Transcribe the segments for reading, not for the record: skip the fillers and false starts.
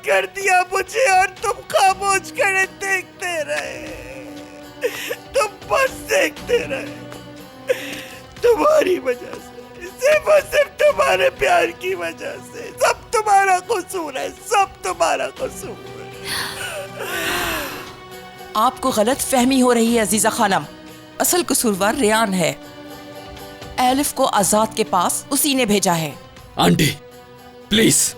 कर दिया मुझे और तुम खामोश खड़े देखते रहे। तुम बस देखते रहे। तुम्हारी वजह से, सिर्फ और सिर्फ तुम्हारे प्यार की वजह से। सब तुम्हारा कसूर है, सब तुम्हारा कसूर है। आपको गलत फहमी हो रही है अजीजा खानम। असल कसूरवार रेयान है। एलिफ को आजाद के पास उसी ने भेजा है। आंटी प्लीज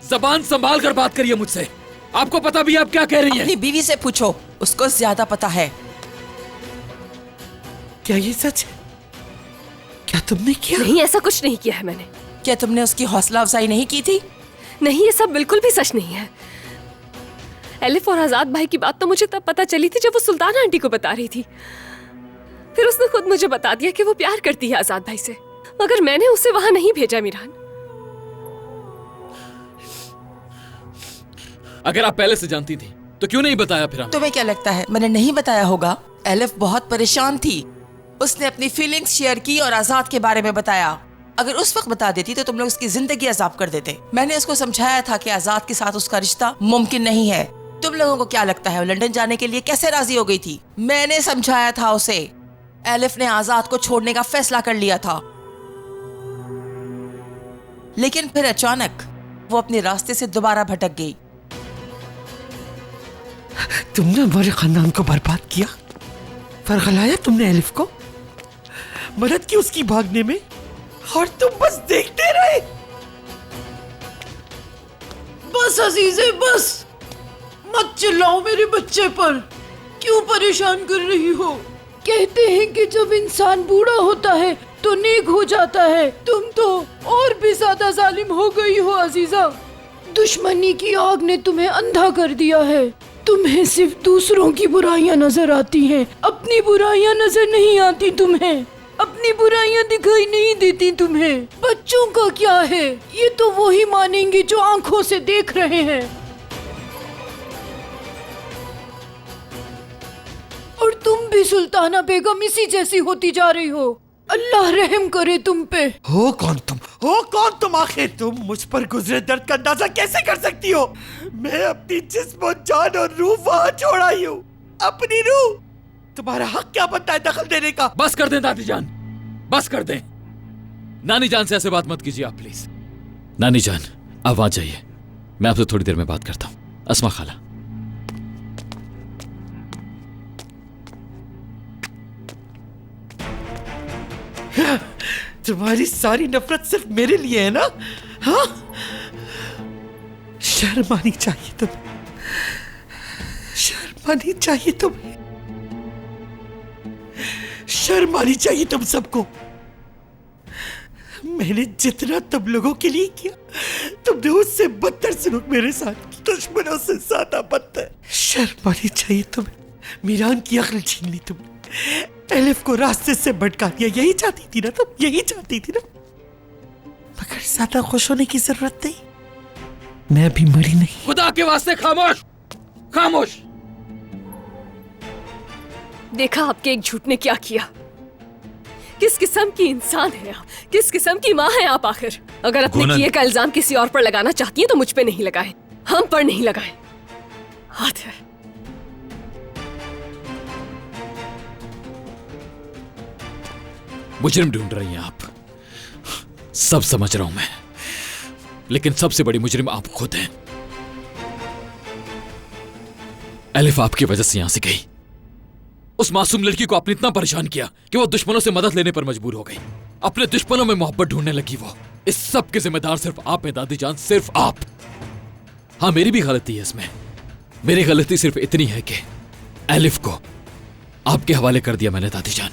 जबान संभाल कर बात करिए मुझसे। आपको पता भी आप क्या कह रही हैं? अपनी बीवी से पूछो, उसको ज्यादा पता है। क्या ये सच है? क्या तुमने किया? नहीं, ऐसा कुछ नहीं किया है मैंने। क्या तुमने उसकी हौसला अफजाई नहीं की थी? नहीं, ये सब बिल्कुल भी सच नहीं है। एलिफ और आजाद भाई की बात तो मुझे तब पता चली थी जब वो सुल्ताना आंटी को बता रही थी। फिर उसने खुद मुझे बता दिया कि वो प्यार करती है आजाद भाई से, मगर मैंने उसे वहां नहीं भेजा मीरान। अगर आप पहले से जानती थी तो क्यों नहीं बताया फिर? तुम्हें क्या लगता है मैंने नहीं बताया होगा? एलिफ बहुत परेशान थी। उसने अपनी फीलिंग्स शेयर की और आजाद के बारे में बताया। अगर उस वक्त बता देती तो तुम लोग उसकी जिंदगी अजाब कर देते। मैंने उसको समझाया था कि आजाद के साथ उसका रिश्ता मुमकिन नहीं है। तुम लोगों को क्या लगता है वो लंदन जाने के लिए कैसे राजी हो गई थी? मैंने समझाया था उसे। एलिफ ने आजाद को छोड़ने का फैसला कर लिया था, लेकिन फिर अचानक वो अपने रास्ते से दोबारा भटक गई। तुमने हमारे खानदान को बर्बाद किया, फरगलाया तुमने एलिफ को, मदद की उसकी भागने में, और तुम बस देखते रहे। बस अजीजे बस, मत चिल्लाओ मेरे बच्चे पर। क्यों परेशान कर रही हो? कहते हैं कि जब इंसान बूढ़ा होता है तो नेक हो जाता है। तुम तो और भी ज्यादा जालिम हो गई हो अजीजा। दुश्मनी की आग ने तुम्हें अंधा कर दिया है। तुम्हें सिर्फ दूसरों की बुराइयां नजर आती हैं, अपनी बुराइयां नजर नहीं आती तुम्हें। अपनी बुराइयां दिखाई नहीं देती तुम्हें। बच्चों का क्या है, ये तो वो ही मानेंगे जो आंखों से देख रहे हैं। और तुम भी सुल्ताना बेगम इसी जैसी होती जा रही हो। अल्लाह रहम करे तुम पे। हो कौन तुम? हो कौन तुम आखिर? तुम मुझ पर गुजरे दर्द का अंदाजा कैसे कर सकती हो? मैं अपनी जिस्म, जान और रूह वहां छोड़ आई हूँ। अपनी रूह। तुम्हारा हक क्या बनता है दखल देने का? बस कर दें दादी जान, बस कर दें। नानी जान से ऐसे बात मत कीजिए आप प्लीज। नानी जान आप वहां जाइए, मैं आपसे थोड़ी देर में बात करता हूँ। अस्मा खाला। तुम्हारी सारी नफरत सिर्फ मेरे लिए है ना? हाँ? शर्म आनी चाहिए तुम्हें, शर्म आनी चाहिए तुम्हें, शर्म आनी चाहिए तुम सबको। मैंने जितना तुम लोगों के लिए किया, तुमने उससे बदतर सलूक मेरे साथ, दुश्मनों से ज्यादा बदतर। शर्म आनी चाहिए तुम्हें। मीरान की अक्ल छीन ली तुमने, एलिफ को रास्ते से भटका दिया। यही चाहती थी ना तुम? यही चाहती थी ना? मगर ज्यादा खुश होने की जरूरत नहीं, मैं अभी मरी नहीं। खुदा के वास्ते खामोश, खामोश। देखा आपके एक झूठ ने क्या किया। किस किस्म की इंसान है आप, किस किस्म की माँ है आप आखिर। अगर अपने किए का इल्जाम किसी और पर लगाना चाहती है तो मुझ पे नहीं लगाए, हम पर नहीं लगाए। हाथ है। मुजरिम ढूंढ रही हैं आप, सब समझ रहा हूं मैं, लेकिन सबसे बड़ी मुजरिम आप खुद हैं। एलिफ आपकी वजह से यहां से गई। उस मासूम लड़की को आपने इतना परेशान किया कि वो दुश्मनों से मदद लेने पर मजबूर हो गई। अपने दुश्मनों में मोहब्बत ढूंढने लगी वो। इस सब के जिम्मेदार सिर्फ आप हैं दादी जान, सिर्फ आप। हाँ मेरी भी गलती है इसमें। मेरी गलती सिर्फ इतनी है कि एलिफ को आपके हवाले कर दिया मैंने दादी जान।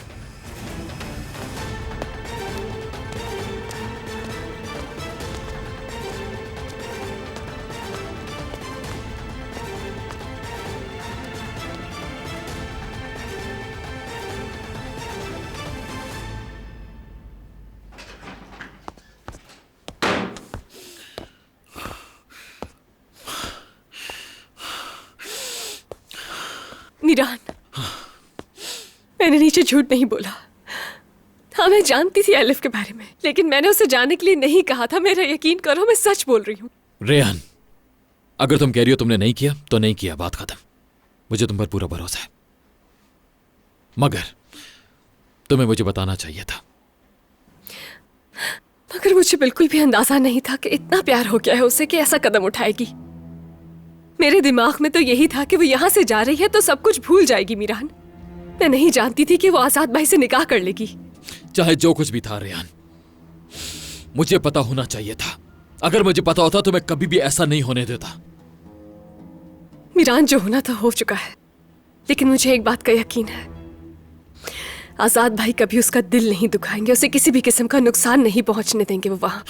मीरान, मैंने नीचे झूठ नहीं बोला। हाँ मैं जानती थी एलिफ के बारे में, लेकिन मैंने उसे जाने के लिए नहीं कहा था। मेरा यकीन करो, मैं सच बोल रही हूँ। रेहान अगर तुम कह रही हो तुमने नहीं किया तो नहीं किया, बात खत्म। मुझे तुम पर पूरा भरोसा है, मगर तुम्हें मुझे बताना चाहिए था। मगर मुझे बिल्कुल भी अंदाजा नहीं था कि इतना प्यार हो गया है उसे कि ऐसा कदम उठाएगी। मेरे दिमाग में तो यही था कि वो यहाँ से जा रही है तो सब कुछ भूल जाएगी मीरान। मैं नहीं जानती थी कि वो आजाद भाई से निकाह कर लेगी। चाहे जो कुछ भी था रेहान, मुझे पता होना चाहिए था। अगर मुझे पता होता तो मैं कभी भी ऐसा नहीं होने देता। मीरान, जो होना था हो चुका है, लेकिन मुझे एक बात का यकीन है, आजाद भाई कभी उसका दिल नहीं दुखाएंगे, उसे किसी भी किस्म का नुकसान नहीं पहुंचने देंगे वो वहां।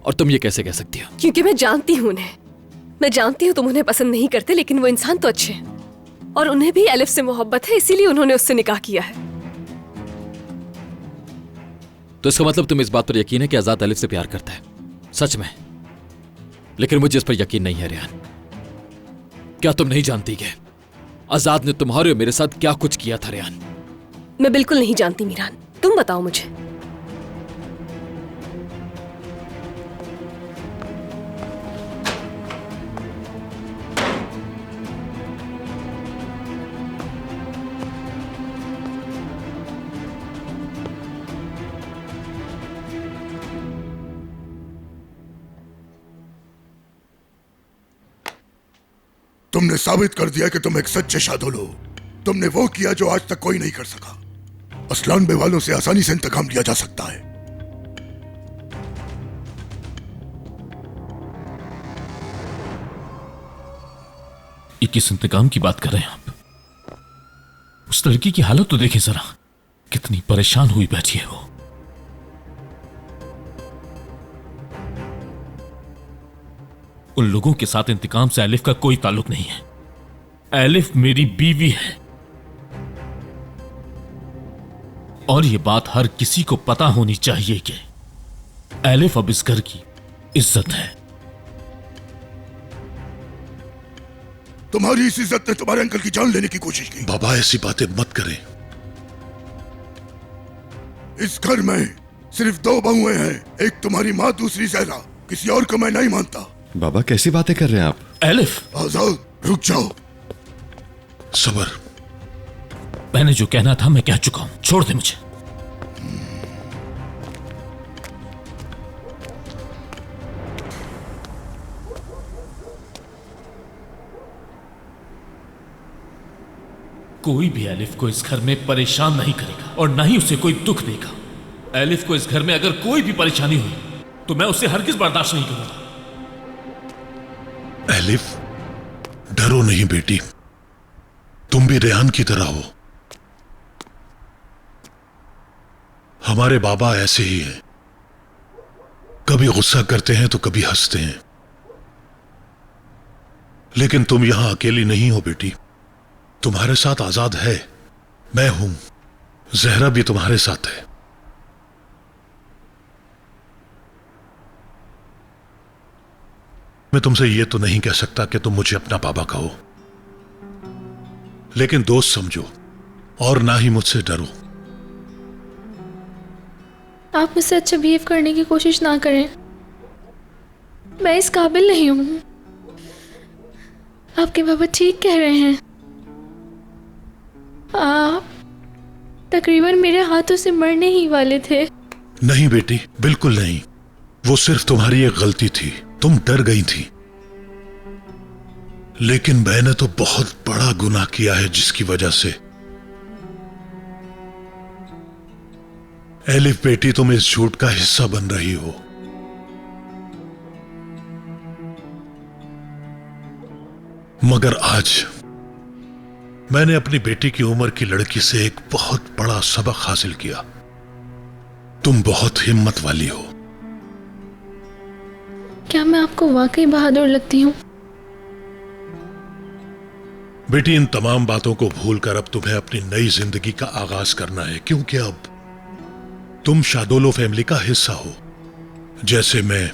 और तुम ये कैसे कह सकती हो? क्योंकि मैं जानती हूं उन्हें। मैं जानती हूं तुम उन्हें पसंद नहीं करते, लेकिन वो इंसान तो अच्छे हैं और उन्हें भी एलिफ से मोहब्बत है, इसीलिए उन्होंने उससे निकाह किया है। तो इसका मतलब तुम इस बात पर यकीन है कि आजाद एलिफ से प्यार करता है? सच में? लेकिन मुझे इस पर यकीन नहीं है रेहान। क्या तुम नहीं जानती कि आजाद ने तुम्हारे और मेरे साथ क्या कुछ किया था रेहान? मैं बिल्कुल नहीं जानती मीरान, तुम बताओ मुझे। तुमने साबित कर दिया कि तुम एक सच्चे शादुल हो। तुमने वो किया जो आज तक कोई नहीं कर सका। असलान बे वालों से आसानी से इंतकाम लिया जा सकता है। ये किस इंतकाम की बात कर रहे हैं आप? उस लड़की की हालत तो देखें जरा, कितनी परेशान हुई बैठी है वो। उन लोगों के साथ इंतकाम से एलिफ का कोई ताल्लुक नहीं है। एलिफ मेरी बीवी है और यह बात हर किसी को पता होनी चाहिए कि एलिफ अब इस घर की इज्जत है। तुम्हारी इस इज्जत ने तुम्हारे अंकल की जान लेने की कोशिश की। बाबा ऐसी बातें मत करें। इस घर में सिर्फ दो बहुएं हैं, एक तुम्हारी माँ, दूसरी जहरा। किसी और को मैं नहीं मानता। बाबा कैसी बातें कर रहे हैं आप? एलिफ, आजाद रुक जाओ। सबर। मैंने जो कहना था मैं कह चुका हूं, छोड़ दे मुझे। कोई भी एलिफ को इस घर में परेशान नहीं करेगा और ना ही उसे कोई दुख देगा। एलिफ को इस घर में अगर कोई भी परेशानी हुई तो मैं उसे हरगिज बर्दाश्त नहीं करूंगा। एलिफ, डरो नहीं बेटी, तुम भी रेहान की तरह हो। हमारे बाबा ऐसे ही हैं, कभी गुस्सा करते हैं तो कभी हंसते हैं। लेकिन तुम यहां अकेली नहीं हो बेटी, तुम्हारे साथ आजाद है, मैं हूं, जहरा भी तुम्हारे साथ है। मैं तुमसे यह तो नहीं कह सकता कि तुम मुझे अपना बाबा कहो, लेकिन दोस्त समझो और ना ही मुझसे डरो। आप मुझसे अच्छा बिहेव करने की कोशिश ना करें, मैं इस काबिल नहीं हूं। आपके बाबा ठीक कह रहे हैं। आप तकरीबन मेरे हाथों से मरने ही वाले थे। नहीं बेटी, बिल्कुल नहीं। वो सिर्फ तुम्हारी एक गलती थी, तुम डर गई थी। लेकिन मैंने तो बहुत बड़ा गुनाह किया है जिसकी वजह से। एलिफ बेटी, तुम इस झूठ का हिस्सा बन रही हो। मगर आज मैंने अपनी बेटी की उम्र की लड़की से एक बहुत बड़ा सबक हासिल किया। तुम बहुत हिम्मत वाली हो। क्या मैं आपको वाकई बहादुर लगती हूँ? बेटी, इन तमाम बातों को भूलकर अब तुम्हें अपनी नई जिंदगी का आगाज करना है, क्योंकि अब तुम शादोलो फैमिली का हिस्सा हो। जैसे मैं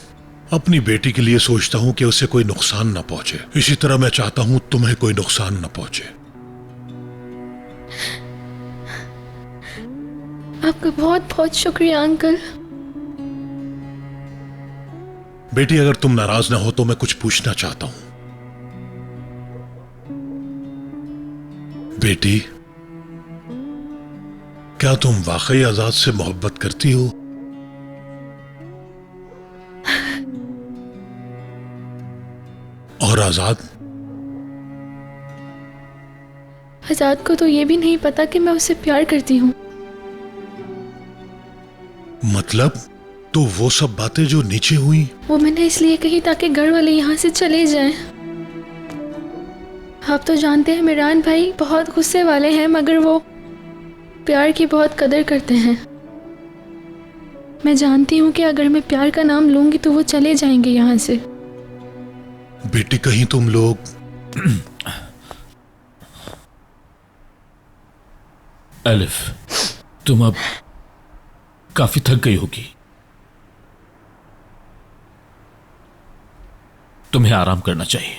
अपनी बेटी के लिए सोचता हूं कि उसे कोई नुकसान ना पहुंचे, इसी तरह मैं चाहता हूं तुम्हें कोई नुकसान ना पहुंचे। आपका बहुत बहुत शुक्रिया अंकल। बेटी, अगर तुम नाराज ना हो तो मैं कुछ पूछना चाहता हूं। बेटी, क्या तुम वाकई आजाद से मोहब्बत करती हो? और आजाद? आजाद को तो ये भी नहीं पता कि मैं उससे प्यार करती हूँ। मतलब तो वो सब बातें जो नीचे हुई, वो मैंने इसलिए कही ताकि घर वाले यहाँ से चले जाएं। आप तो जानते हैं मिरान भाई बहुत गुस्से वाले हैं, मगर वो प्यार की बहुत कदर करते हैं। मैं जानती हूँ कि अगर मैं प्यार का नाम लूंगी तो वो चले जाएंगे यहाँ से। बेटी, कहीं तुम लोग एलिफ, तुम अब काफी थक गई होगी। तुम्हें आराम करना चाहिए।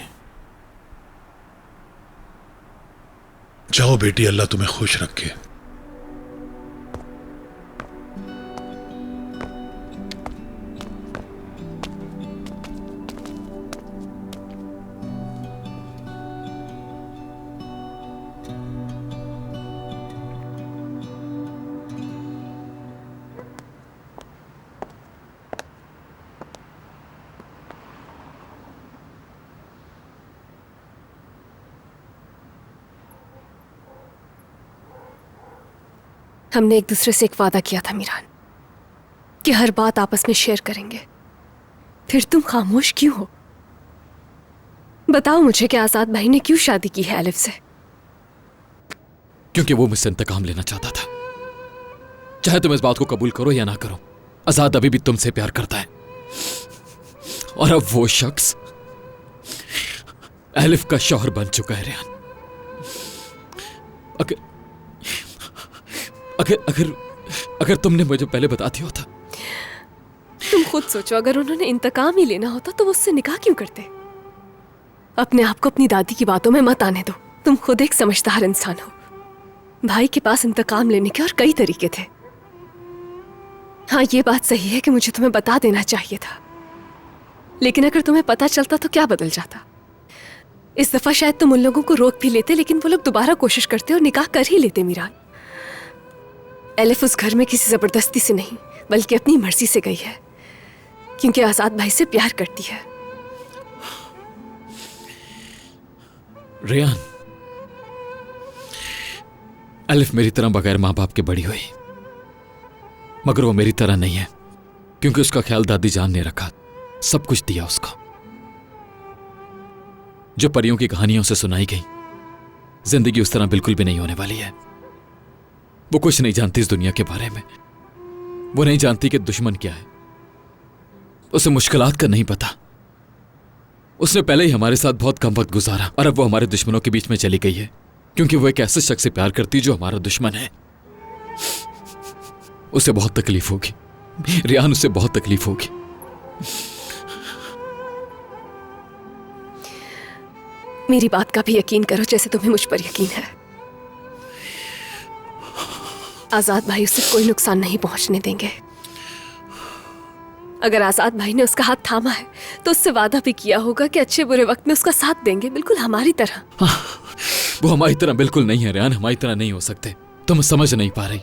जाओ बेटी, अल्लाह तुम्हें खुश रखे। हमने एक दूसरे से एक वादा किया था मीरान कि हर बात आपस में शेयर करेंगे। फिर तुम खामोश क्यों हो? बताओ मुझे कि आजाद भाई ने क्यों शादी की है एलिफ से? क्योंकि वो मुझसे इंतकाम लेना चाहता था। चाहे तुम इस बात को कबूल करो या ना करो, आजाद अभी भी तुमसे प्यार करता है। और अब वो शख्स एलिफ का शौहर बन चुका है। रेहान, अगर तुमने मुझे पहले बता दिया होता। तुम खुद सोचो, अगर उन्होंने इंतकाम ही लेना होता तो मुझसे निकाह क्यों करते? अपने आप को अपनी दादी की बातों में मत आने दो। तुम खुद एक समझदार इंसान हो। भाई के पास इंतकाम लेने के और कई तरीके थे। हाँ, ये बात सही है कि मुझे तुम्हें बता देना चाहिए था, लेकिन अगर तुम्हें पता चलता तो क्या बदल जाता? इस दफा शायद तुम उन लोगों को रोक भी लेते, लेकिन वो लोग दोबारा कोशिश करते और निकाह कर ही लेते। मीरान, एलिफ उस घर में किसी जबरदस्ती से नहीं बल्कि अपनी मर्जी से गई है, क्योंकि आजाद भाई से प्यार करती है। रेहान, एलिफ मेरी तरह बगैर मां बाप के बड़ी हुई, मगर वो मेरी तरह नहीं है, क्योंकि उसका ख्याल दादी जान ने रखा, सब कुछ दिया उसको। जो परियों की कहानियों से सुनाई गई, जिंदगी उस तरह बिल्कुल भी नहीं होने वाली है। वो कुछ नहीं जानती इस दुनिया के बारे में। वो नहीं जानती कि दुश्मन क्या है। उसे मुश्किलात का नहीं पता। उसने पहले ही हमारे साथ बहुत कम वक्त गुजारा और अब वो हमारे दुश्मनों के बीच में चली गई है, क्योंकि वो एक ऐसे शख्स से प्यार करती जो हमारा दुश्मन है। उसे बहुत तकलीफ होगी रेहान, उसे बहुत तकलीफ होगी। मेरी बात का भी यकीन करो जैसे तुम्हें मुझ पर यकीन है। आजाद भाई उसे कोई नुकसान नहीं पहुंचने देंगे। अगर आजाद भाई ने उसका हाथ थामा है तो उससे वादा भी किया होगा कि अच्छे बुरे वक्त में उसका साथ देंगे, बिल्कुल हमारी तरह। वो हमारी तरह बिल्कुल नहीं है रेहान, हमारी तरह नहीं हो सकते। तुम समझ नहीं पा रही।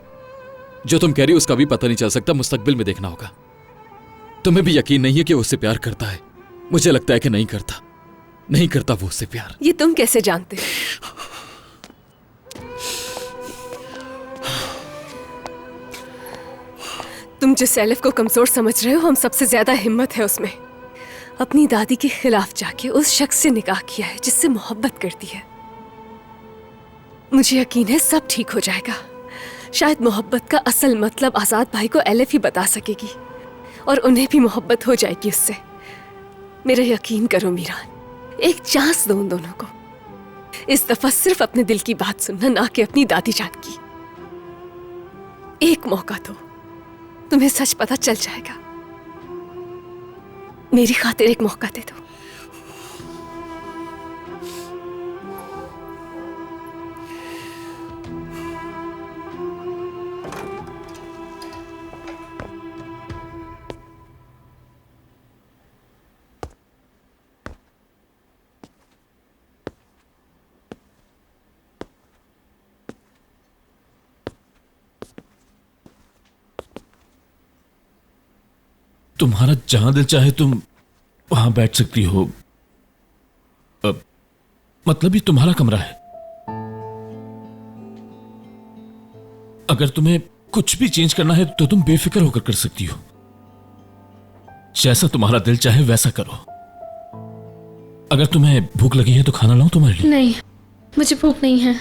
जो तुम कह रही हो उसका भी पता नहीं चल सकता, मुस्तकबिल में देखना होगा। तुम्हें भी यकीन नहीं है कि वो उससे प्यार करता है। मुझे लगता है कि नहीं करता, नहीं करता वो उससे प्यार। ये तुम कैसे जानते हो? तुम जिस एलिफ को कमजोर समझ रहे हो, हम सबसे ज्यादा हिम्मत है उसमें। अपनी दादी के खिलाफ जाके उस शख्स से निकाह किया है जिससे मोहब्बत करती है। मुझे यकीन है सब ठीक हो जाएगा। शायद मोहब्बत का असल मतलब आजाद भाई को एलिफ ही बता सकेगी और उन्हें भी मोहब्बत हो जाएगी उससे। मेरा यकीन करो मीरान, एक चांस दो उन दोनों को। इस दफा सिर्फ अपने दिल की बात सुनना, ना कि अपनी दादी जान की। एक मौका दो, तुम्हें सच पता चल जाएगा। मेरी खातिर एक मौका दे दो। तुम्हारा जहां दिल चाहे तुम वहां बैठ सकती हो। मतलब ये तुम्हारा कमरा है। अगर तुम्हें कुछ भी चेंज करना है तो तुम बेफिक्र होकर कर सकती हो। जैसा तुम्हारा दिल चाहे वैसा करो। अगर तुम्हें भूख लगी है तो खाना लाऊं तुम्हारे लिए? नहीं, मुझे भूख नहीं है।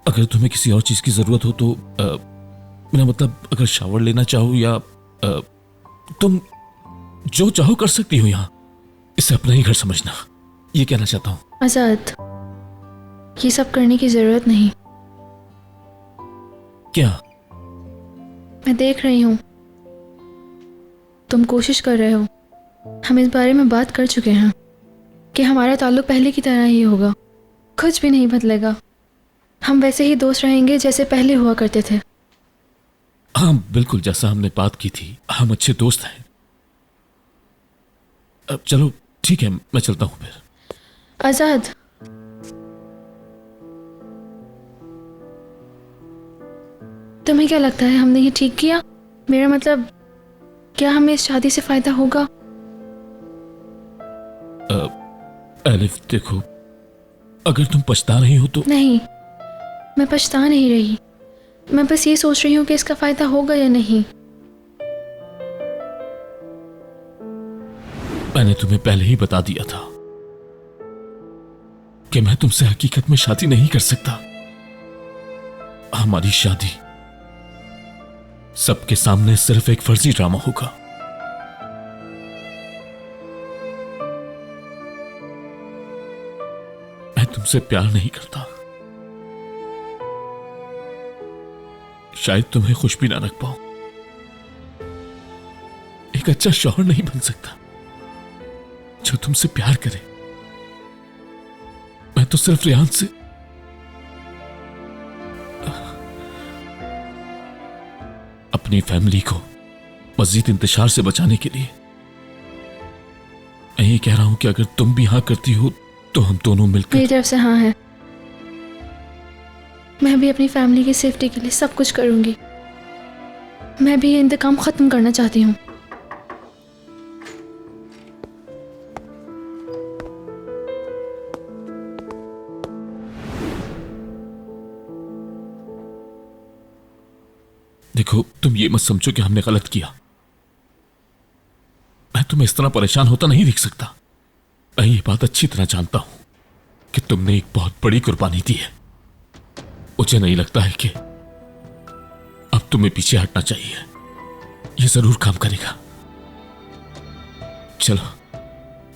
अगर तुम्हें किसी और चीज की जरूरत हो तो मेरा मतलब अगर शावर लेना चाहो या तुम जो चाहो कर सकती हो यहां। इसे अपना ही घर समझना, ये कहना चाहता हूं। आजाद, ये सब करने की जरूरत नहीं। क्या? मैं देख रही हूं तुम कोशिश कर रहे हो। हम इस बारे में बात कर चुके हैं कि हमारा ताल्लुक पहले की तरह ही होगा, कुछ भी नहीं बदलेगा। हम वैसे ही दोस्त रहेंगे जैसे पहले हुआ करते थे। हाँ बिल्कुल, जैसा हमने बात की थी। हम अच्छे दोस्त हैं। अब चलो ठीक है, मैं चलता हूं फिर। आजाद, तुम्हें क्या लगता है हमने ये ठीक किया? मेरा मतलब, क्या हमें इस शादी से फायदा होगा? एलिफ देखो, अगर तुम पछता रही हो तो। नहीं, मैं पछता नहीं रही। मैं बस ये सोच रही हूँ कि इसका फायदा होगा या नहीं। मैंने तुम्हें पहले ही बता दिया था कि मैं तुमसे हकीकत में शादी नहीं कर सकता। हमारी शादी सबके सामने सिर्फ एक फर्जी ड्रामा होगा। मैं तुमसे प्यार नहीं करता। शायद तुम्हें खुश भी ना रख पाऊं। एक अच्छा शौहर नहीं बन सकता जो तुमसे प्यार करे। मैं तो सिर्फ रियान से अपनी फैमिली को मजीद इंतशार से बचाने के लिए मैं ये कह रहा हूं कि अगर तुम भी हाँ करती हो तो हम दोनों मिलकर। मेरी तरफ से हाँ है। मैं भी अपनी फैमिली की सेफ्टी के लिए सब कुछ करूंगी। मैं भी ये इंतकाम खत्म करना चाहती हूँ। देखो, तुम ये मत समझो कि हमने गलत किया। मैं तुम्हें इस तरह परेशान होता नहीं देख सकता। मैं ये बात अच्छी तरह जानता हूं कि तुमने एक बहुत बड़ी कुर्बानी दी है। मुझे नहीं लगता है कि अब तुम्हें पीछे हटना चाहिए। ये जरूर काम करेगा। चलो,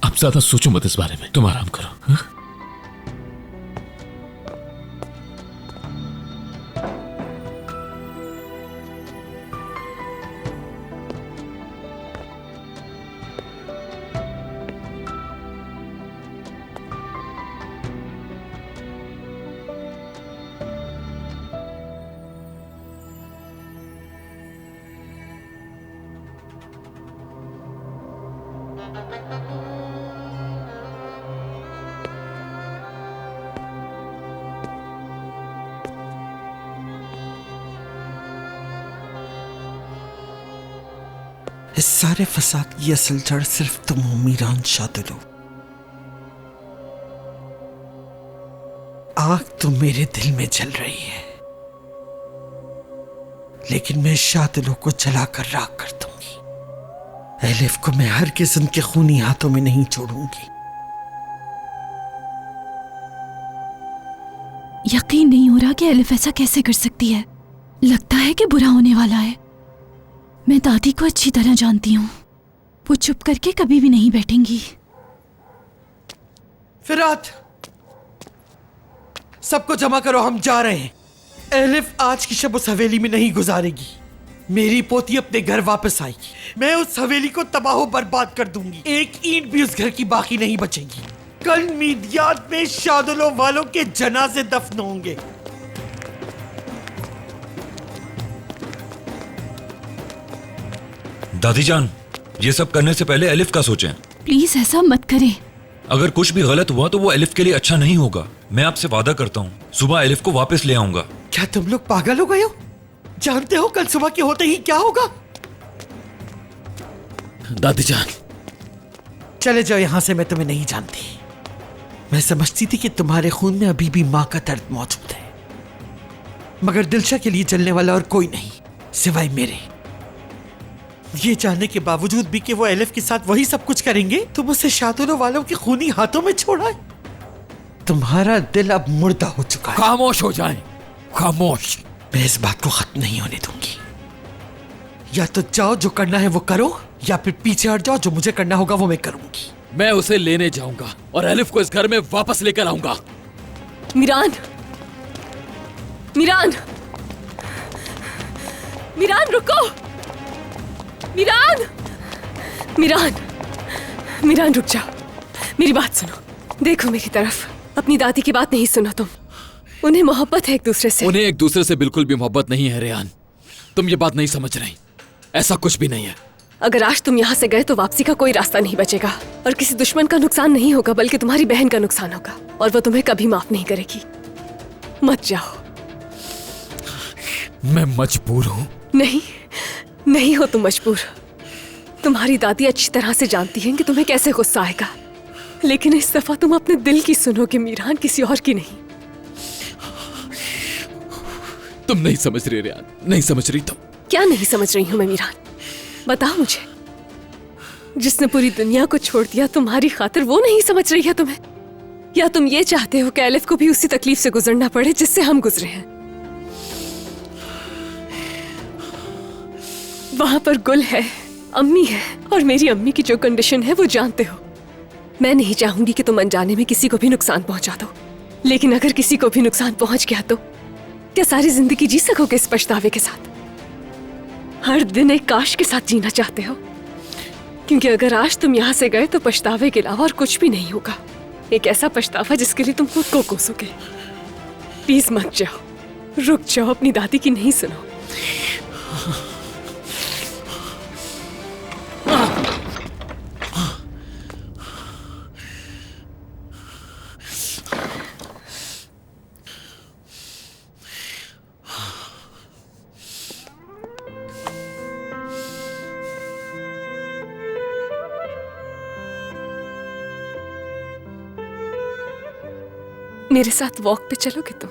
अब ज्यादा सोचो मत इस बारे में। तुम आराम करो। हा? इस सारे फसाद की असल जड़ सिर्फ तुम हो मीरान शादुलो। आग तो मेरे दिल में जल रही है, लेकिन मैं शादुलो को जलाकर राख कर दूंगी। एलिफ को मैं हरगिज़ उनके खूनी हाथों में नहीं छोड़ूंगी। यकीन नहीं हो रहा कि एलिफ ऐसा कैसे कर सकती है। लगता है कि बुरा होने वाला है। मैं दादी को अच्छी तरह जानती हूँ। वो चुप करके कभी भी नहीं बैठेंगी। फिरात, सबको जमा करो, हम जा रहे हैं। एलिफ आज की शब उस हवेली में नहीं गुजारेगी। मेरी पोती अपने घर वापस आएगी। मैं उस हवेली को तबाह बर्बाद कर दूंगी। एक ईंट भी उस घर की बाकी नहीं बचेगी। कल मीदियात में शादुलो वालों के जनाजे दफन होंगे। दादी जान, ये सब करने से पहले एलिफ का सोचें। प्लीज ऐसा मत करें। अगर कुछ भी गलत हुआ तो वो एलिफ के लिए अच्छा नहीं होगा। मैं आपसे वादा करता हूँ, सुबह एलिफ को वापस ले आऊंगा। क्या तुम लोग पागल हो गए हो? जानते हो कल सुबह के होते ही क्या होगा? दादी जान, चले जाओ यहां से, मैं तुम्हें नहीं जानती। मैं समझती थी कि तुम्हारे खून में अभी भी मां का दर्द मौजूद है, मगर दिलशा के लिए जलने वाला और कोई नहीं सिवाय मेरे। ये जानने के बावजूद भी कि वो एलिफ के साथ वही सब कुछ करेंगे, तुम उसे शादुलो वालों के खूनी हाथों में छोड़ा है। तुम्हारा दिल अब मुर्दा हो चुका है। खामोश हो जाएं, खामोश। मैं इस बात को खत्म नहीं होने दूंगी। या तो जाओ, जो करना है वो करो, या फिर पीछे हट जाओ, जो मुझे करना होगा वो मैं करूंगी। मैं उसे लेने जाऊंगा और एलिफ को इस घर में वापस लेकर आऊंगा। मीरान, मीरान, मीरान रुको। मीरान, मीरान, मीरान रुक जाओ, मेरी बात सुनो। देखो मेरी तरफ, अपनी दादी की बात नहीं सुनो तुम। उन्हें मोहब्बत है एक दूसरे से। उन्हें एक दूसरे से बिल्कुल भी मोहब्बत नहीं है रेहान, तुम ये बात नहीं समझ रही। ऐसा कुछ भी नहीं है। अगर आज तुम यहाँ से गए तो वापसी का कोई रास्ता नहीं बचेगा, और किसी दुश्मन का नुकसान नहीं होगा बल्कि तुम्हारी बहन का नुकसान होगा, और वो तुम्हें कभी माफ नहीं करेगी। मत जाओ। मैं मजबूर हूँ। नहीं, नहीं हो तुम मजबूर। तुम्हारी दादी अच्छी तरह से जानती हैं कि तुम्हें कैसे गुस्सा आएगा, लेकिन इस दफा तुम अपने दिल की सुनोगे मीरान, किसी और की नहीं। तुम नहीं समझ रही रेहान, नहीं समझ रही तुम। क्या नहीं समझ रही हूँ मैं मीरान? बताओ मुझे। जिसने पूरी दुनिया को छोड़ दिया तुम्हारी खातिर, वो नहीं समझ रही है तुम्हें? या तुम ये चाहते हो कि एलिफ को भी उसी तकलीफ से गुजरना पड़े जिससे हम गुजरे हैं? वहां पर गुल है, अम्मी है, और मेरी अम्मी की जो कंडीशन है वो जानते हो। मैं नहीं चाहूंगी कि तुम अनजाने में किसी को भी नुकसान पहुंचा दो, लेकिन अगर किसी को भी नुकसान पहुंच गया तो क्या सारी जिंदगी जी सकोगे इस पछतावे के साथ? हर दिन एक काश के साथ जीना चाहते हो? क्योंकि अगर आज तुम यहाँ से गए तो पछतावे के अलावा और कुछ भी नहीं होगा। एक ऐसा पछतावा जिसके लिए तुम खुद को कोसोगे। प्लीज मत जाओ, रुक जाओ, अपनी दादी की नहीं सुनो। मेरे साथ वॉक पे चलोगे तुम?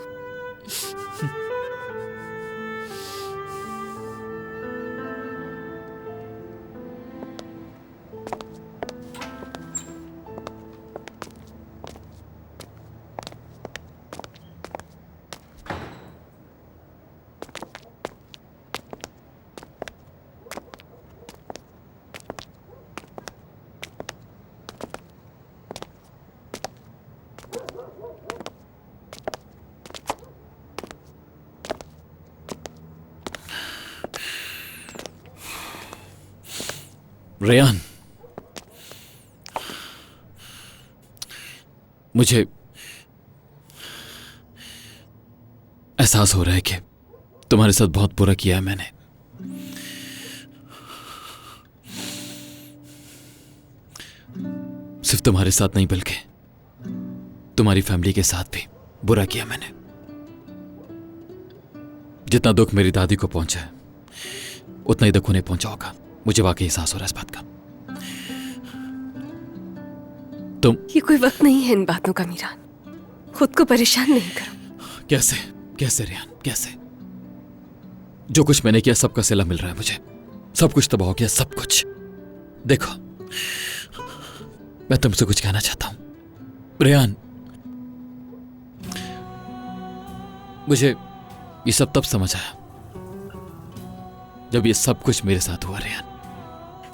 रेहान, मुझे एहसास हो रहा है कि तुम्हारे साथ बहुत बुरा किया है मैंने। सिर्फ तुम्हारे साथ नहीं बल्कि तुम्हारी फैमिली के साथ भी बुरा किया मैंने। जितना दुख मेरी दादी को पहुंचा है उतना ही दुख उन्हें पहुंचा होगा। मुझे वाकई एहसास हो रहा है इस बात का। तुम ये कोई वक्त नहीं है इन बातों का मीरान, खुद को परेशान नहीं करो। कैसे कैसे रेहान, कैसे? जो कुछ मैंने किया सबका सिला मिल रहा है मुझे। सब कुछ तबाह हो गया, सब कुछ। देखो, मैं तुमसे कुछ कहना चाहता हूं रेहान। मुझे ये सब तब समझ आया जब ये सब कुछ मेरे साथ हुआ। रेहान,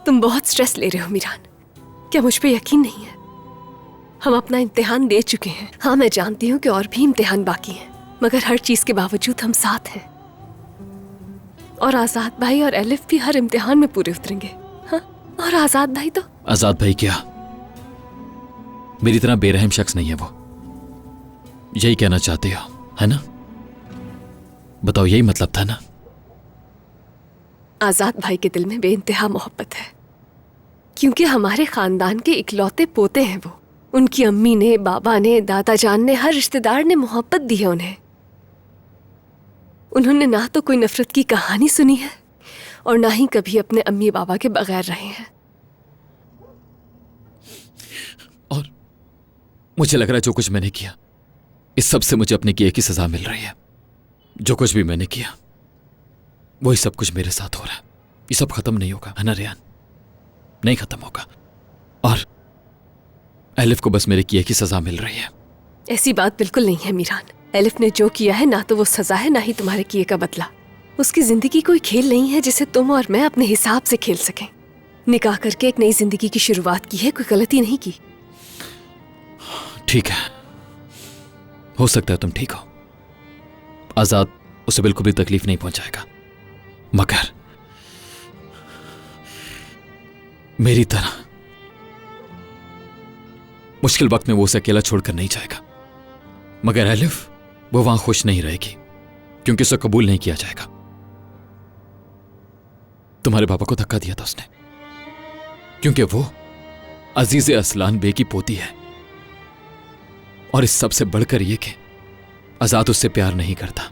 तुम बहुत स्ट्रेस ले रहे हो मीरान। क्या मुझ पे यकीन नहीं है? हम अपना इम्तिहान दे चुके हैं। हाँ, मैं जानती हूँ कि और भी इम्तिहान बाकी हैं, मगर हर चीज के बावजूद हम साथ हैं। और आजाद भाई और एलिफ भी हर इम्तिहान में पूरे उतरेंगे। हाँ, और आजाद भाई तो आजाद भाई क्या मेरी तरह बेरहम शख्स नहीं है वो? यही कहना चाहते हो, है ना? बताओ, यही मतलब था ना? आजाद भाई के दिल में बेइंतहा मोहब्बत है, क्योंकि हमारे खानदान के इकलौते पोते हैं वो। उनकी अम्मी ने, बाबा ने, दादा जान ने, हर रिश्तेदार ने मोहब्बत दी है उन्हें। उन्होंने ना तो कोई नफरत की कहानी सुनी है और ना ही कभी अपने अम्मी बाबा के बगैर रहे हैं। और मुझे लग रहा है जो कुछ मैंने किया, इस सब से मुझे अपने किए की सजा मिल रही है। जो कुछ भी मैंने किया वही सब कुछ मेरे साथ हो रहा है। ये सब खत्म नहीं होगा, है ना रेहान? नहीं खत्म होगा। और एलिफ को बस मेरे किए की सजा मिल रही है। ऐसी बात बिल्कुल नहीं है मीरान। एलिफ ने जो किया है ना तो वो सजा है, ना ही तुम्हारे किए का बदला। उसकी जिंदगी कोई खेल नहीं है जिसे तुम और मैं अपने हिसाब से खेल सकें। निकाह करके एक नई जिंदगी की शुरुआत की है, कोई गलती नहीं की। ठीक है, हो सकता है तुम ठीक हो। आजाद उसे बिल्कुल भी तकलीफ नहीं पहुंचाएगा, मगर मेरी तरह मुश्किल वक्त में वो उसे अकेला छोड़कर नहीं जाएगा। मगर एलिफ वो वहां खुश नहीं रहेगी क्योंकि उसे कबूल नहीं किया जाएगा। तुम्हारे पापा को धक्का दिया था उसने क्योंकि वो अजीज असलान बे की पोती है। और इस सब से बढ़कर यह कि आजाद उससे प्यार नहीं करता।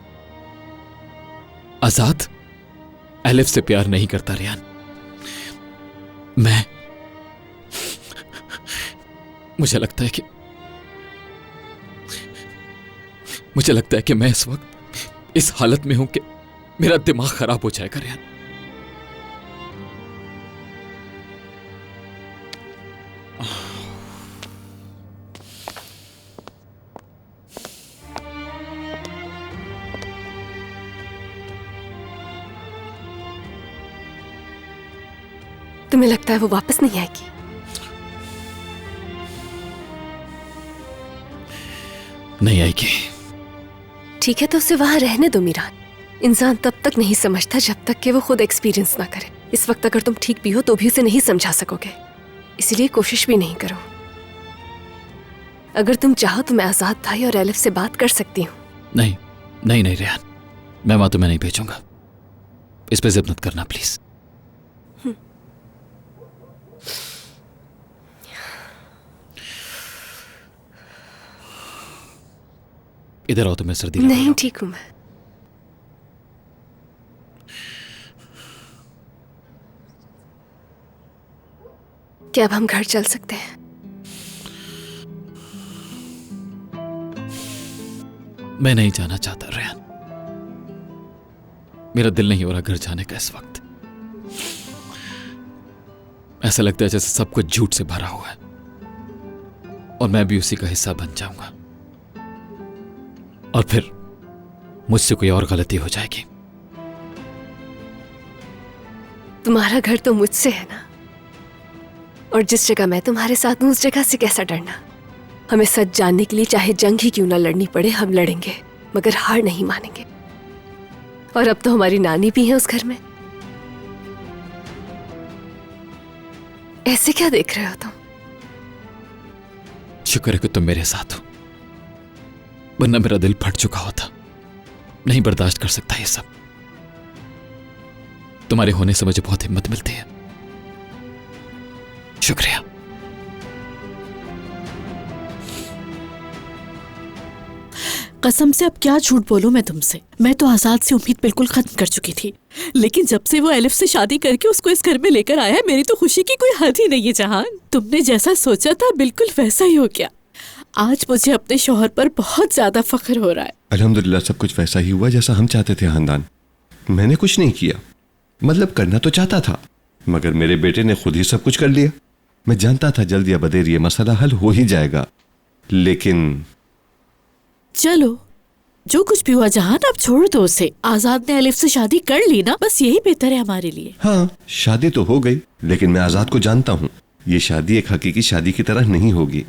आजाद एलिफ से प्यार नहीं करता रेहान। मुझे लगता है कि मैं इस वक्त इस हालत में हूं कि मेरा दिमाग खराब हो जाएगा रेहान। तुम्हें लगता है वो वापस नहीं आएगी? नहीं आएगी। ठीक है, तो उसे वहां रहने दो मीरान। इंसान तब तक नहीं समझता जब तक कि वो खुद एक्सपीरियंस ना करे। इस वक्त अगर तुम ठीक भी हो तो भी उसे नहीं समझा सकोगे, इसलिए कोशिश भी नहीं करो। अगर तुम चाहो तो मैं आजाद भाई और एलिफ से बात कर सकती हूँ। नहीं नहीं नहीं रेहान, मैं वहां तुम्हें नहीं भेजूंगा। इस पे जिद मत करना प्लीज। इधर आओ, तुम्हें सर्दी लग रही है। नहीं, ठीक हूं मैं। क्या अब हम घर चल सकते हैं? मैं नहीं जाना चाहता रेहान। मेरा दिल नहीं हो रहा घर जाने का इस वक्त। ऐसा लगता है जैसे सब कुछ झूठ से भरा हुआ है और मैं भी उसी का हिस्सा बन जाऊंगा और फिर मुझसे कोई और गलती हो जाएगी। तुम्हारा घर तो मुझसे है ना, और जिस जगह मैं तुम्हारे साथ हूं उस जगह से कैसा डरना। हमें सच जानने के लिए चाहे जंग ही क्यों ना लड़नी पड़े, हम लड़ेंगे, मगर हार नहीं मानेंगे। और अब तो हमारी नानी भी है उस घर में। ऐसे क्या देख रहे हो तुम? शुक्र है कि तुम मेरे साथ हो, वरना मेरा दिल फट चुका होता। नहीं बर्दाश्त कर सकता ये सब। तुम्हारे होने से मुझे बहुत हिम्मत मिलती है। शुक्रिया। कसम से अब क्या झूठ बोलूं मैं तुमसे। मैं तो आजाद से उम्मीद बिल्कुल खत्म कर चुकी थी, लेकिन जब से वो एलिफ से शादी करके उसको इस घर में लेकर आया है, मेरी तो खुशी की कोई हद ही नहीं है। जहान, तुमने जैसा सोचा था बिल्कुल वैसा ही हो गया। आज मुझे अपने शौहर पर बहुत ज्यादा फख्र हो रहा है। अल्हम्दुलिल्लाह, सब कुछ वैसा ही हुआ जैसा हम चाहते थे। खानदान, मैंने कुछ नहीं किया, मतलब करना तो चाहता था, मगर मेरे बेटे ने खुद ही सब कुछ कर लिया। मैं जानता था जल्द या बदेर ये मसला हल हो ही जाएगा, लेकिन चलो जो कुछ भी हुआ जहान, अब छोड़ दो उसे। आजाद ने एलिफ से शादी कर ली ना, बस यही बेहतर है हमारे लिए। हाँ, शादी तो हो गई, लेकिन मैं आजाद को जानता हूँ ये शादी एक हकीकी शादी की तरह नहीं होगी।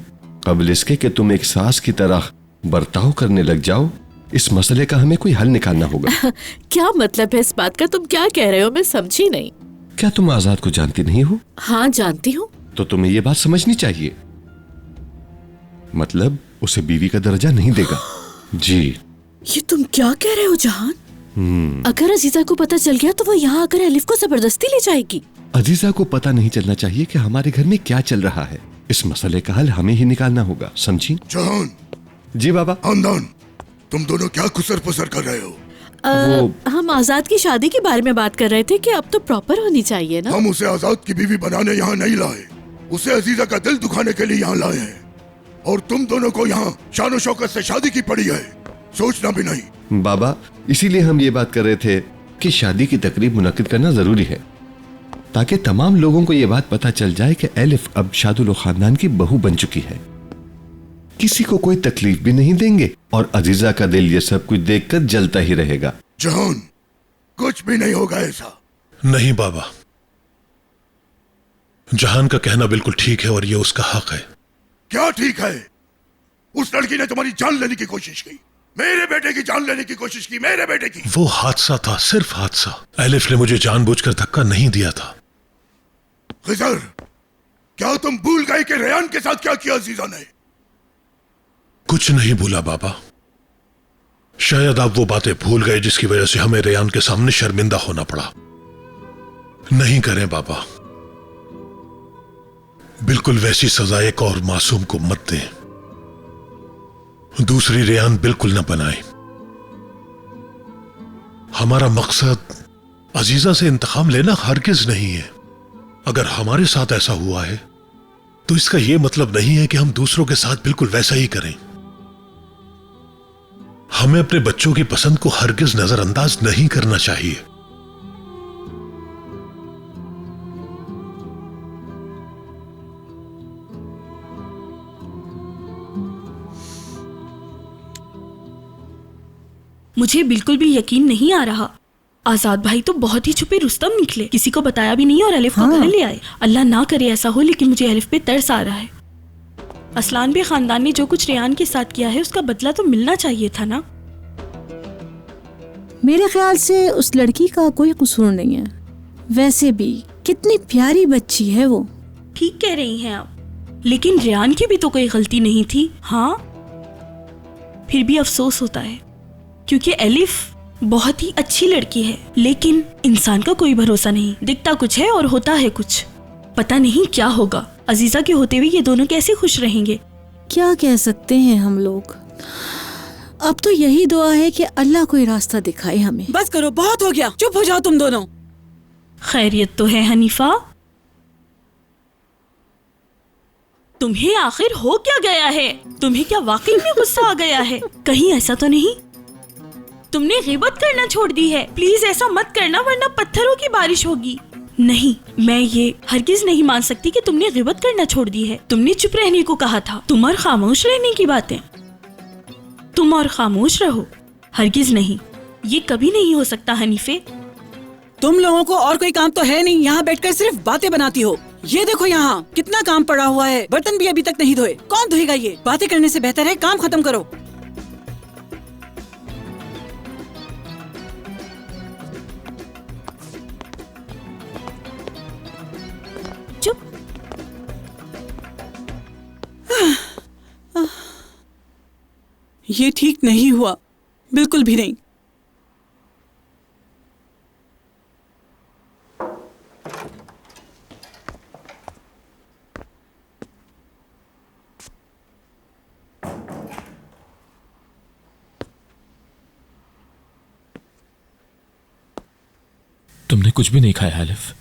कबल इसके कि तुम एक सास की तरह बर्ताव करने लग जाओ, इस मसले का हमें कोई हल निकालना होगा। क्या मतलब है इस बात का? तुम क्या कह रहे हो? मैं समझी नहीं। क्या तुम आजाद को जानती नहीं हो? हाँ जानती हूँ। तो तुम्हें ये बात समझनी चाहिए, मतलब उसे बीवी का दर्जा नहीं देगा। जी। ये तुम क्या कह रहे हो जहान? अगर अजीजा को पता चल गया तो वो यहाँ आकर एलिफ को जबरदस्ती ले जाएगी। अजीजा को पता नहीं चलना चाहिए कि हमारे घर में क्या चल रहा है। इस मसले का हल हमें ही निकालना होगा, समझी? जहान। जी बाबा। खानदान, तुम दोनों क्या खुसर पुसर कर रहे हो? हम आजाद की शादी के बारे में बात कर रहे थे कि अब तो प्रॉपर होनी चाहिए ना। हम उसे आजाद की बीवी बनाने यहाँ नहीं लाए, उसे अजीजा का दिल दुखाने के लिए यहाँ लाए हैं। और तुम दोनों को यहाँ शान शौकत से शादी की पड़ी है, सोचना भी नहीं। बाबा, इसीलिए हम ये बात कर रहे थे कि शादी की तकरीब मुनक्किद करना जरूरी है, ताकि तमाम लोगों को ये बात पता चल जाए कि एलिफ अब शादुल खानदान की बहू बन चुकी है। किसी को कोई तकलीफ भी नहीं देंगे और अजीजा का दिल ये सब कुछ देखकर जलता ही रहेगा। जहान, कुछ भी नहीं होगा ऐसा। नहीं बाबा, जहान का कहना बिल्कुल ठीक है और ये उसका हक है। क्या ठीक है? उस लड़की ने तुम्हारी जान लेने की कोशिश की, मेरे बेटे की जान लेने की कोशिश की, मेरे बेटे की। वो हादसा था, सिर्फ हादसा। एलिफ ने मुझे जानबूझकर धक्का नहीं दिया था। खिजर, क्या तुम भूल गए कि रेयान के साथ क्या किया अजीजा ने? कुछ नहीं भूला बाबा। शायद आप वो बातें भूल गए जिसकी वजह से हमें रेयान के सामने शर्मिंदा होना पड़ा। नहीं करें बाबा, बिल्कुल वैसी सजा एक और मासूम को मत दें। दूसरी रेयान बिल्कुल न बनाए। हमारा मकसद अजीजा से इंतकाम लेना हरगिज नहीं है। अगर हमारे साथ ऐसा हुआ है तो इसका यह मतलब नहीं है कि हम दूसरों के साथ बिल्कुल वैसा ही करें। हमें अपने बच्चों की पसंद को हरगिज नजरअंदाज नहीं करना चाहिए। मुझे बिल्कुल भी यकीन नहीं आ रहा। आजाद भाई तो बहुत ही छुपे रुस्तम निकले, किसी को बताया भी नहीं और एलिफ को घर ले आए। अल्लाह ना करे ऐसा हो, लेकिन मुझे एलिफ पे तरस आ रहा है। असलान भी खानदान ने जो कुछ रेयान के साथ किया है उसका बदला तो मिलना चाहिए था ना। मेरे ख्याल से उस लड़की का कोई कसूर नहीं है। वैसे भी कितनी प्यारी बच्ची है वो। ठीक कह रही हैं आप, लेकिन रेयान की भी तो कोई गलती नहीं थी। हाँ, फिर भी अफसोस होता है क्योंकि एलिफ बहुत ही अच्छी लड़की है, लेकिन इंसान का कोई भरोसा नहीं। दिखता कुछ है और होता है कुछ। पता नहीं क्या होगा। अजीजा के होते हुए ये दोनों कैसे खुश रहेंगे? क्या कह सकते हैं हम लोग। अब तो यही दुआ है कि अल्लाह कोई रास्ता दिखाए हमें। बस करो, बहुत हो गया, चुप हो जाओ तुम दोनों। खैरियत तो है हनीफा? तुम्हें आखिर हो क्या गया है? तुम्हें क्या वाकई में गुस्सा आ गया है? कहीं ऐसा तो नहीं तुमने गिबत करना छोड़ दी है? प्लीज ऐसा मत करना वरना पत्थरों की बारिश होगी। नहीं, मैं ये हरगिज नहीं मान सकती कि तुमने गिबत करना छोड़ दी है। तुमने चुप रहने को कहा था। तुम और खामोश रहने की बातें। तुम और खामोश रहो, हरगिज नहीं। ये कभी नहीं हो सकता हनीफे। तुम लोगों को और कोई काम तो है नहीं, यहाँ बैठकर सिर्फ बातें बनाती हो। ये देखो यहाँ कितना काम पड़ा हुआ है, बर्तन भी अभी तक नहीं धोए। कौन धोएगा ये? बातें करने से बेहतर है काम खत्म करो। चुप। ये ठीक नहीं हुआ, बिल्कुल भी नहीं। तुमने कुछ भी नहीं खाया एलिफ?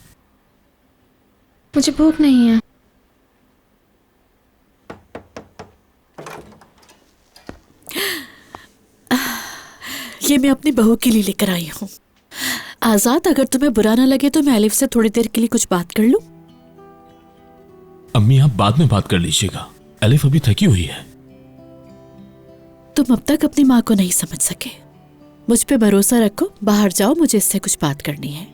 मुझे भूख नहीं है। ये मैं अपनी बहू के लिए लेकर आई हूँ। आजाद, अगर तुम्हें बुरा ना लगे तो मैं एलिफ से थोड़ी देर के लिए कुछ बात कर लूं? अम्मी, आप बाद में बात कर लीजिएगा। एलिफ अभी थकी हुई है। तुम अब तक अपनी माँ को नहीं समझ सके। मुझ पे भरोसा रखो, बाहर जाओ, मुझे इससे कुछ बात करनी है।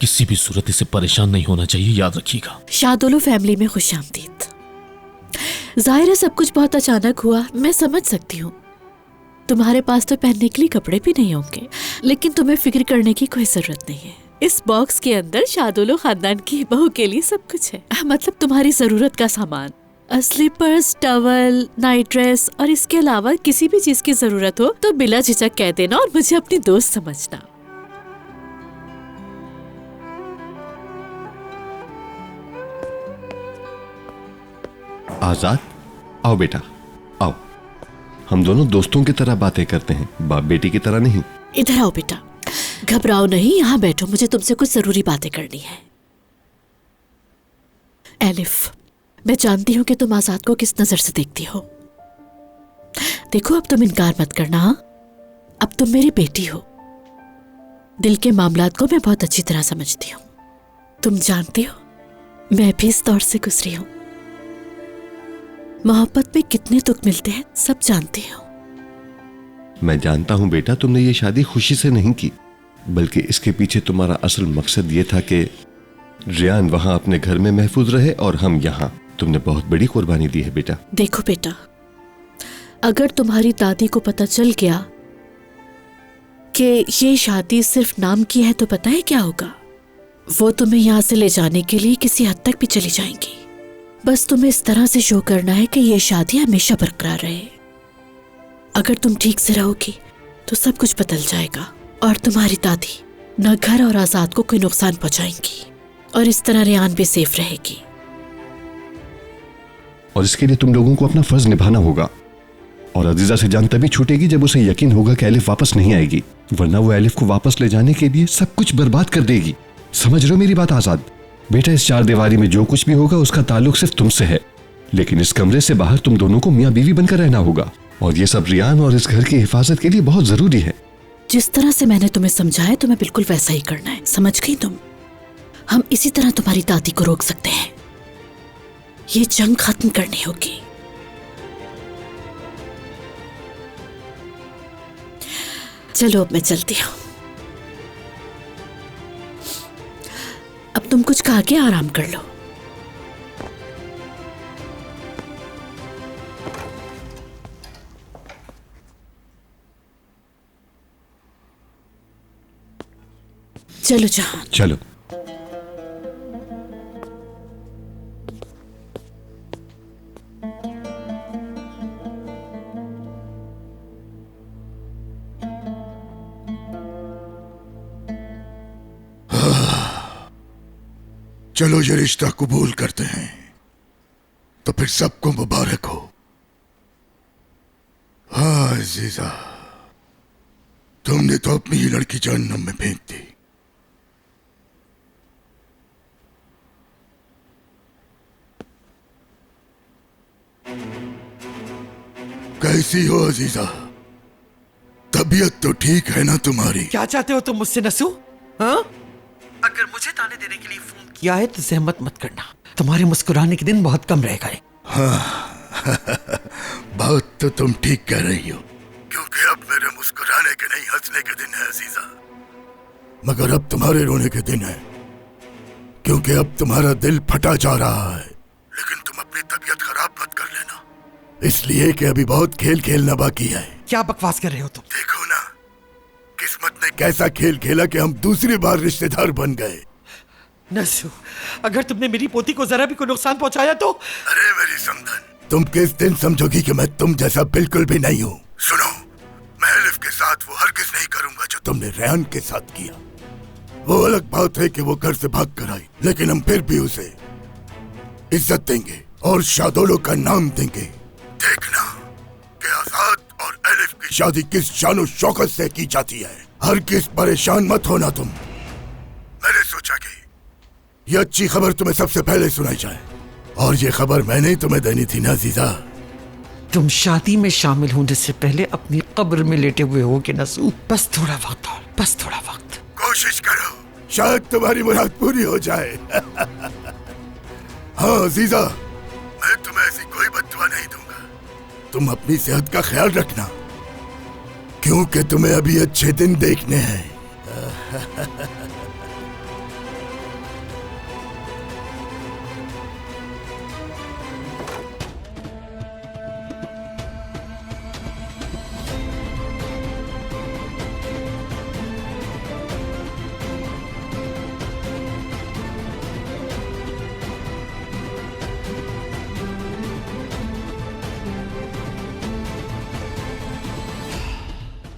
किसी भी सूरत इसे परेशान नहीं होना चाहिए, याद रखिएगा। शादोलो फैमिली में खुशामदीद। जाहिर है सब कुछ बहुत अचानक हुआ, मैं समझ सकती हूँ। तुम्हारे पास तो पहनने के लिए कपड़े भी नहीं होंगे, लेकिन तुम्हें फिक्र करने की कोई जरूरत नहीं है। इस बॉक्स के अंदर शादोलो खानदान की बहू के लिए सब कुछ है, मतलब तुम्हारी जरूरत का सामान। स्लीपर्स, टवल, नाइट ड्रेस और इसके अलावा किसी भी चीज की जरूरत हो तो बिला झिझक कह देना और मुझे अपनी दोस्त समझना। आजाद, आओ बेटा, आओ। हम दोनों दोस्तों की तरह बातें करते हैं, बाप बेटी की तरह नहीं। इधर आओ बेटा, घबराओ नहीं, यहाँ बैठो, मुझे तुमसे कुछ जरूरी बातें करनी है। एलिफ, मैं जानती हूँ कि तुम आजाद को किस नजर से देखती हो। देखो, अब तुम इनकार मत करना। हाँ, अब तुम मेरी बेटी हो। दिल के मामलात को मैं बहुत अच्छी तरह समझती हूँ। तुम जानती हो, मैं भी इस दौर से गुजरी हूँ। मोहब्बत में कितने दुख मिलते हैं सब जानती हूँ। मैं जानता हूं बेटा, तुमने ये शादी खुशी से नहीं की, बल्कि इसके पीछे तुम्हारा असल मकसद ये था कि रियान वहां अपने घर में महफूज रहे और हम यहाँ। तुमने बहुत बड़ी कुर्बानी दी है बेटा। देखो बेटा, अगर तुम्हारी दादी को पता चल गया कि ये शादी सिर्फ नाम की है तो पता है क्या होगा? वो तुम्हें यहाँ से ले जाने के लिए किसी हद तक भी चली जाएंगी। बस तुम्हें इस तरह से शो करना है कि ये शादी हमेशा बरकरार रहे। अगर तुम ठीक से रहोगी तो सब कुछ बदल जाएगा और तुम्हारी दादी न घर और आजाद को कोई नुकसान पहुंचाएंगी और इस तरह रियान भी सेफ रहेगी। और इसके लिए तुम लोगों को अपना फर्ज निभाना होगा। और अजीजा से जान तभी छूटेगी जब उसे यकीन होगा कि एलिफ वापस नहीं आएगी, वरना वो एलिफ को वापस ले जाने के लिए सब कुछ बर्बाद कर देगी। समझ रहे हो मेरी बात आजाद? बेटा, इस चार दीवारी में जो कुछ भी होगा उसका ताल्लुक सिर्फ तुमसे है, लेकिन इस कमरे से बाहर तुम दोनों को मियां बीवी बनकर रहना होगा और ये सब रियान और इस घर की हिफाजत के लिए बहुत जरूरी है। जिस तरह से मैंने तुम्हें समझाया तुम्हें बिल्कुल वैसा ही करना है, समझ गई तुम? हम इसी तरह तुम्हारी दादी को रोक सकते हैं। ये जंग खत्म करनी होगी। चलो, अब मैं चलती हूँ। अब तुम कुछ खा के आराम कर लो। चलो जहां। चलो। चलो, ये रिश्ता कबूल करते हैं तो फिर सबको मुबारक हो। हाँ अजीजा, तुमने तो अपनी ही लड़की जहन्नम में फेंक दी। कैसी हो अजीजा? तबीयत तो ठीक है ना तुम्हारी? क्या चाहते हो तुम मुझसे नसू? हाँ? अगर मुझे ताने देने के लिए फोन किया है तो जहमत मत करना। तुम्हारे मुस्कुराने के दिन बहुत कम रह गए। हाँ बात तो तुम ठीक कह रही हो, क्योंकि अब मेरे मुस्कुराने के नहीं हंसने के दिन है अजीजा। मगर अब तुम्हारे रोने के दिन है, क्योंकि अब तुम्हारा दिल फटा जा रहा है। लेकिन तुम अपनी तबीयत खराब मत कर लेना, इसलिए कि अभी बहुत खेल खेलना बाकी है। क्या बकवास कर रहे हो तुम? देखो ना, किस्मत ने कैसा खेल खेला कि हम दूसरी बार रिश्तेदार बन गए। नसू, अगर तुमने मेरी पोती को जरा भी कोई नुकसान पहुंचाया तो? अरे मेरी समधन, तुम किस दिन समझोगी कि मैं तुम जैसा बिल्कुल भी नहीं हूँ। सुनो, मैं एलिफ के साथ वो हरगिज नहीं करूंगा जो तुमने रेहान के साथ किया। वो अलग बात है कि वो घर से भाग कर आई, लेकिन हम फिर भी उसे इज्जत देंगे और शादोलो का नाम देंगे। देखना कि आजाद और एलिफ की शादी किस शानो शौकत से की जाती है। हरगिज परेशान मत होना तुम। मैंने सोचा कि ये अच्छी खबर तुम्हें सबसे पहले सुनाई जाए, और ये खबर मैंने ही तुम्हें देनी थी ना जीजा। तुम शादी में शामिल होने से पहले अपनी कब्र में लेटे हुए हो कि नसू? बस थोड़ा वक्त और, बस थोड़ा वक्त। कोशिश करो, शायद तुम्हारी मुराद पूरी हो जाए। हाँ जीजा, मैं तुम्हें ऐसी कोई बद्दुआ नहीं दूंगा। तुम अपनी सेहत का ख्याल रखना, क्योंकि तुम्हें अभी अच्छे दिन देखने हैं।